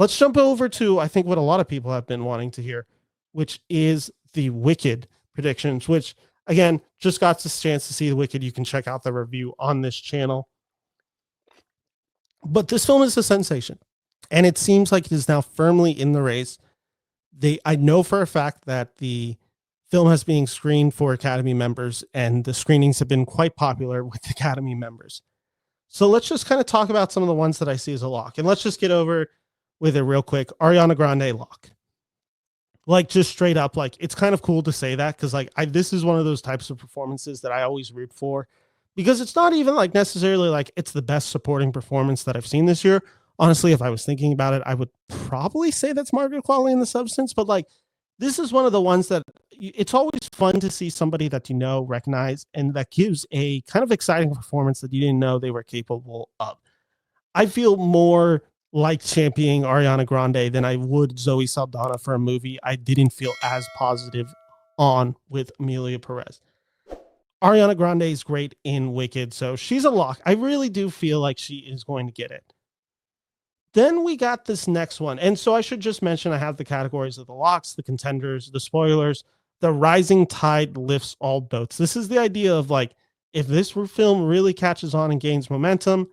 Let's jump over to, I think, what a lot of people have been wanting to hear, which is the Wicked predictions, which, again, just got the chance to see the Wicked. You can check out the review on this channel. But this film is a sensation, and it seems like it is now firmly in the race. I know for a fact that the film has been screened for Academy members, and the screenings have been quite popular with Academy members. So let's just kind of talk about some of the ones that I see as a lock, and let's just get over with it real quick. Ariana Grande lock. Like, just straight up, like, it's kind of cool to say that, because like this is one of those types of performances that I always root for, because it's not even like necessarily like it's the best supporting performance that I've seen this year. Honestly, if I was thinking about it, I would probably say that's Margaret Qualley in The Substance, but like, this is one of the ones that it's always fun to see somebody that you know, recognize, and that gives a kind of exciting performance that you didn't know they were capable of. I feel more like championing Ariana Grande than I would Zoe Saldana for a movie I didn't feel as positive on with Amelia Perez. Ariana Grande is great in Wicked, so she's a lock. I really do feel like she is going to get it. Then we got this next one. And so I should just mention I have the categories of the locks, the contenders, the spoilers. The rising tide lifts all boats. This is the idea of like, if this film really catches on and gains momentum,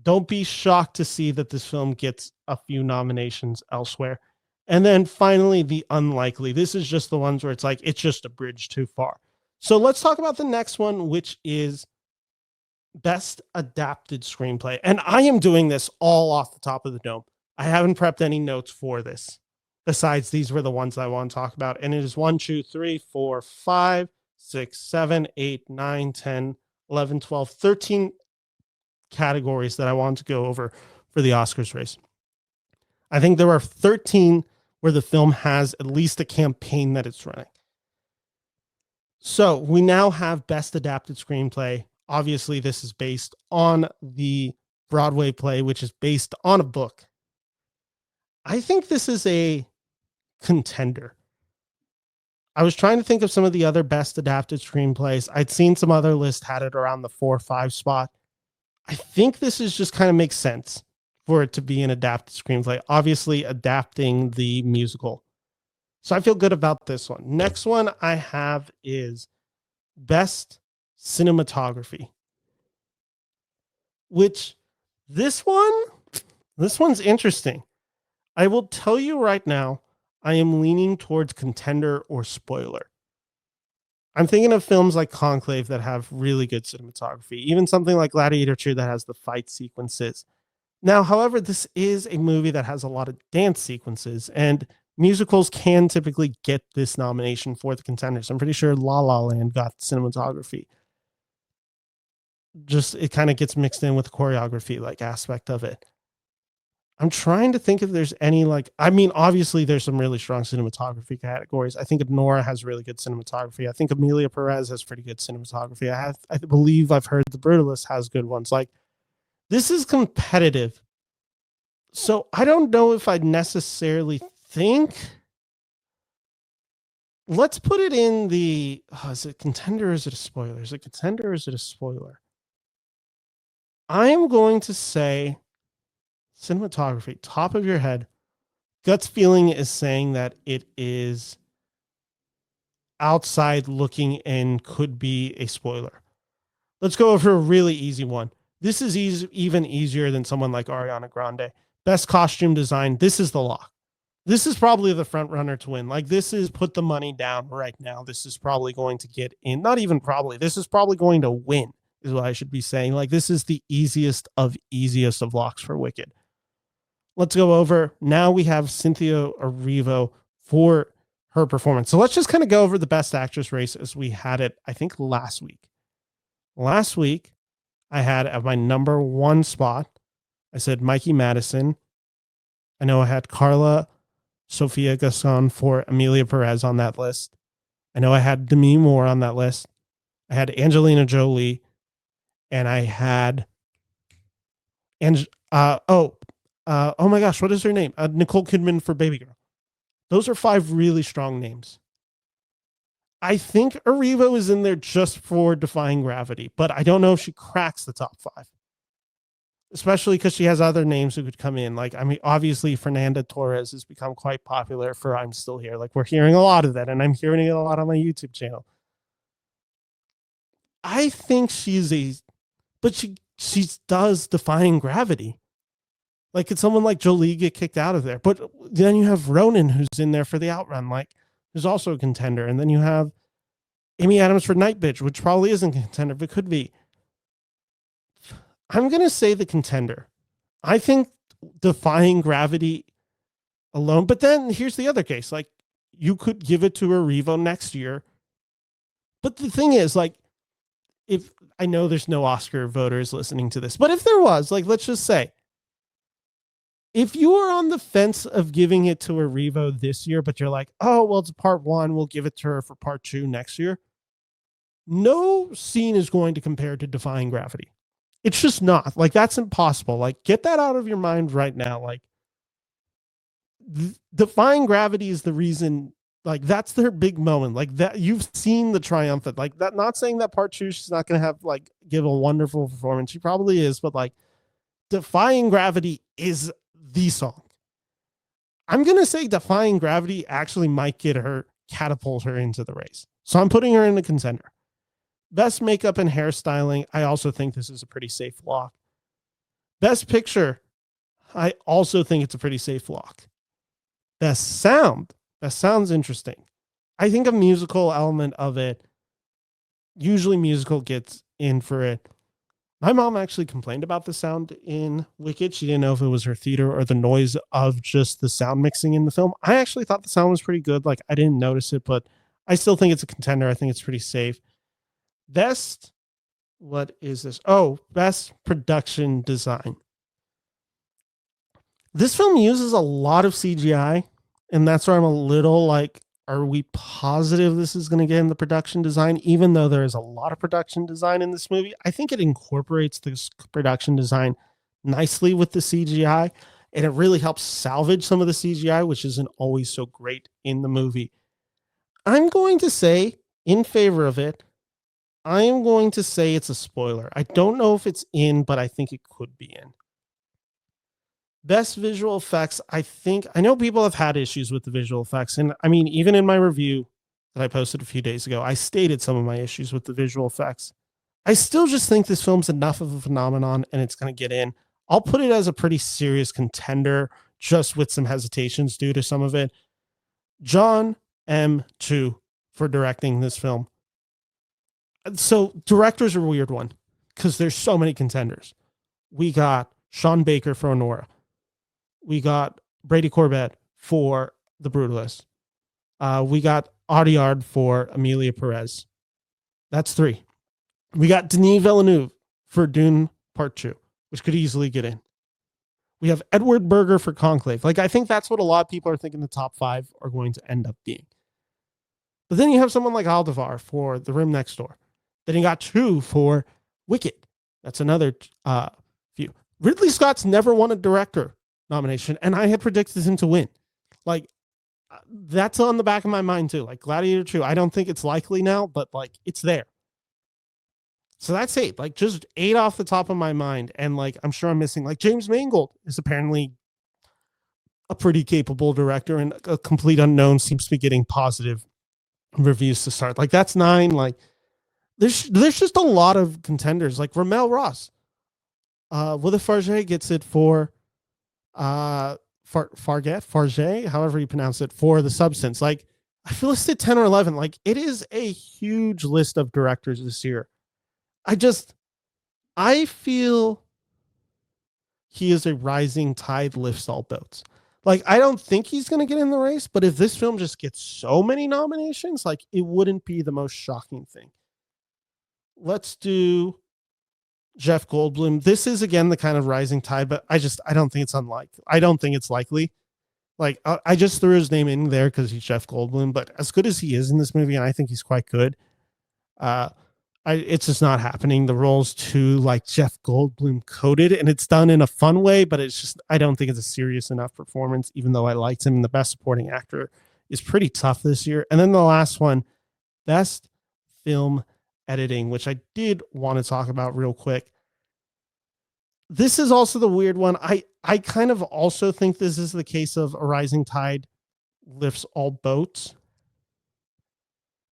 don't be shocked to see that this film gets a few nominations elsewhere. And then finally, the unlikely. This is just the ones where it's like, it's just a bridge too far. So let's talk about the next one, which is Best Adapted Screenplay. And I am doing this all off the top of the dome. I haven't prepped any notes for this. Besides, these were the ones I want to talk about. And it is 1, 2, 3, 4, 5, 6, 7, 8, 9, 10, 11, 12, 13 categories that I want to go over for the Oscars race. I think there are 13 where the film has at least a campaign that it's running. So we now have Best Adapted Screenplay. Obviously, this is based on the Broadway play, which is based on a book. I think this is a contender. I was trying to think of some of the other best adapted screenplays. I'd seen some other lists had it around the 4 or 5 spot. I think this is just kind of makes sense for it to be an adapted screenplay, obviously adapting the musical. So I feel good about this one. Next one I have is Best Cinematography, which this one's interesting. I will tell you right now, I am leaning towards contender or spoiler. I'm thinking of films like Conclave that have really good cinematography, even something like Gladiator 2 that has the fight sequences. Now, however, this is a movie that has a lot of dance sequences, and musicals can typically get this nomination for the contenders. I'm pretty sure La La Land got cinematography. Just it kind of gets mixed in with the choreography like aspect of it. I'm trying to think if there's any like, I mean, obviously there's some really strong cinematography categories. I think Nora has really good cinematography. I think Amelia Perez has pretty good cinematography. I believe I've heard The Brutalist has good ones. Like, this is competitive. So I don't know if I'd necessarily think. Let's put it in the, is it contender or is it a spoiler? Is it contender or is it a spoiler? I am going to say cinematography, top of your head. Gut's feeling is saying that it is outside looking and could be a spoiler. Let's go over a really easy one. This is even easier than someone like Ariana Grande. Best costume design. This is the lock. This is probably the front runner to win. Like, this is put the money down right now. This is probably going to get in. Not even probably. This is probably going to win, is what I should be saying. Like, this is the easiest of locks for Wicked. Let's go over. Now we have Cynthia Erivo for her performance. So let's just kind of go over the best actress race as we had it, I think, last week. Last week, I had at my number 1 spot, I said Mikey Madison. I know I had Carla Sofia Gascon for Amelia Perez on that list. I know I had Demi Moore on that list. I had Angelina Jolie. And I had oh my gosh, what is her name? Nicole Kidman for Baby Girl. Those are 5 really strong names. I think Erivo is in there just for Defying Gravity, but I don't know if she cracks the top 5. especially because she has other names who could come in. Like, I mean, obviously Fernanda Torres has become quite popular for I'm Still Here. Like, we're hearing a lot of that, and I'm hearing it a lot on my YouTube channel. I think but she does Defying Gravity. Like, could someone like Jolie get kicked out of there? But then you have Ronan, who's in there for the Outrun, like, who's also a contender. And then you have Amy Adams for Night Bitch, which probably isn't a contender, but could be. I'm going to say the contender. I think Defying Gravity alone. But then here's the other case. Like, you could give it to Erivo next year. But the thing is, like, if I know there's no Oscar voters listening to this, but if there was, like, let's just say, if you are on the fence of giving it to Erivo this year, but you're like, oh, well, it's part one, we'll give it to her for part two next year. No scene is going to compare to Defying Gravity. It's just not. Like, that's impossible. Like, get that out of your mind right now. Like, Defying Gravity is the reason. Like, that's their big moment. Like, that you've seen the triumphant. Like, that. Not saying that part two she's not going to have like give a wonderful performance. She probably is, but like, Defying Gravity is the song. I'm going to say Defying Gravity actually might catapult her into the race. So I'm putting her in the contender. Best makeup and hairstyling, I also think this is a pretty safe lock. Best picture, I also think it's a pretty safe lock. Best sound's interesting. I think a musical element of it, usually musical gets in for it. My mom actually complained about the sound in Wicked. She didn't know if it was her theater or the noise of just the sound mixing in the film. I actually thought the sound was pretty good. Like, I didn't notice it, but I still think it's a contender. I think it's pretty safe. Best, what is this? Oh, best production design. This film uses a lot of CGI, and that's where I'm a little like, are we positive this is going to get in the production design? Even though there is a lot of production design in this movie, I think it incorporates this production design nicely with the CGI, and it really helps salvage some of the CGI, which isn't always so great in the movie. I'm going to say, in favor of it, I am going to say it's a spoiler. I don't know if it's in, but I think it could be in. Best visual effects, I know people have had issues with the visual effects. And I mean, even in my review that I posted a few days ago, I stated some of my issues with the visual effects. I still just think this film's enough of a phenomenon and it's going to get in. I'll put it as a pretty serious contender, just with some hesitations due to some of it. John M. Chu for directing this film. So directors are a weird one because there's so many contenders. We got Sean Baker for Honora. We got Brady Corbett for The Brutalist. We got Audiard for Amelia Perez. That's 3. We got Denis Villeneuve for Dune Part 2, which could easily get in. We have Edward Berger for Conclave. Like, I think that's what a lot of people are thinking the top 5 are going to end up being. But then you have someone like Aldevar for The Room Next Door. Then you got 2 for Wicked. That's another few. Ridley Scott's never won a director nomination, and I had predicted him to win. Like, that's on the back of my mind too. Like, Gladiator 2, I don't think it's likely now, but like, it's there. So that's 8. Like, just 8 off the top of my mind. And like, I'm sure I'm missing, like, James Mangold is apparently a pretty capable director, and a complete unknown seems to be getting positive reviews to start. Like, that's 9. Like, there's just a lot of contenders. Like Ramel Ross. Willa Farge gets it for Farge, however you pronounce it, for The Substance. Like, I feel listed 10 or 11. Like, it is a huge list of directors this year. I feel he is a rising tide lifts all boats. Like, I don't think he's going to get in the race, but if this film just gets so many nominations, like, it wouldn't be the most shocking thing. Let's do Jeff Goldblum. This is again the kind of rising tide, but I don't think it's unlikely. I don't think it's likely. Like, I just threw his name in there because he's Jeff Goldblum, but as good as he is in this movie, and I think he's quite good, it's just not happening. The role's too like Jeff Goldblum coded, and it's done in a fun way, but it's just, I don't think it's a serious enough performance, even though I liked him. And the best supporting actor is pretty tough this year. And then the last one, best film editing, which I did want to talk about real quick. This is also the weird one. I kind of also think this is the case of a rising tide lifts all boats.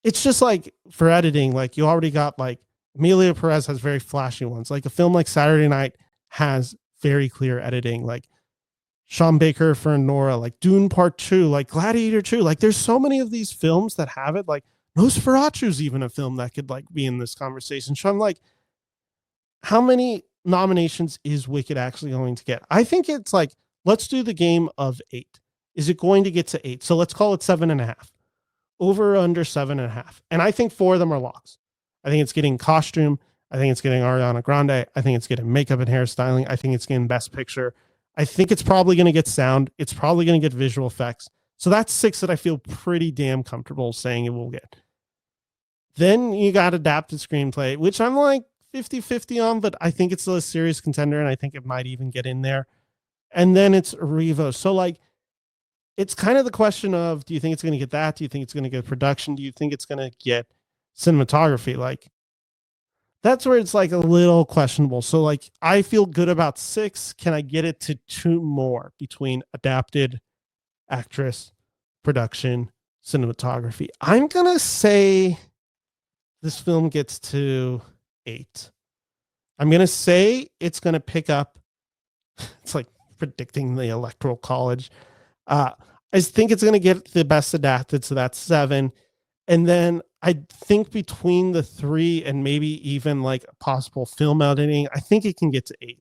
It's just like for editing, like you already got like Amelia Perez has very flashy ones. Like a film like Saturday Night has very clear editing. Like Sean Baker for Nora, like Dune Part 2, like Gladiator 2. Like there's so many of these films that have it. Like Nosferatu's even a film that could like be in this conversation. So I'm like, how many nominations is Wicked actually going to get? I think it's like, let's do the game of 8. Is it going to get to 8? So let's call it 7.5. Over or under 7.5. And I think 4 of them are locks. I think it's getting costume. I think it's getting Ariana Grande. I think it's getting makeup and hairstyling. I think it's getting best picture. I think it's probably going to get sound. It's probably going to get visual effects. So that's 6 that I feel pretty damn comfortable saying it will get. Then you got adapted screenplay, which I'm like 50-50 on, but I think it's still a serious contender, and I think it might even get in there. And then it's Erivo. So like, it's kind of the question of, do you think it's going to get that? Do you think it's going to get production? Do you think it's going to get cinematography? Like, that's where it's like a little questionable. So like, I feel good about 6. Can I get it to 2 more between adapted, actress, production, cinematography? I'm going to say this film gets to 8. I'm going to say it's going to pick up. It's like predicting the Electoral College. I think it's going to get the best adapted, so that's 7. And then I think between the 3 and maybe even like a possible film editing, I think it can get to 8.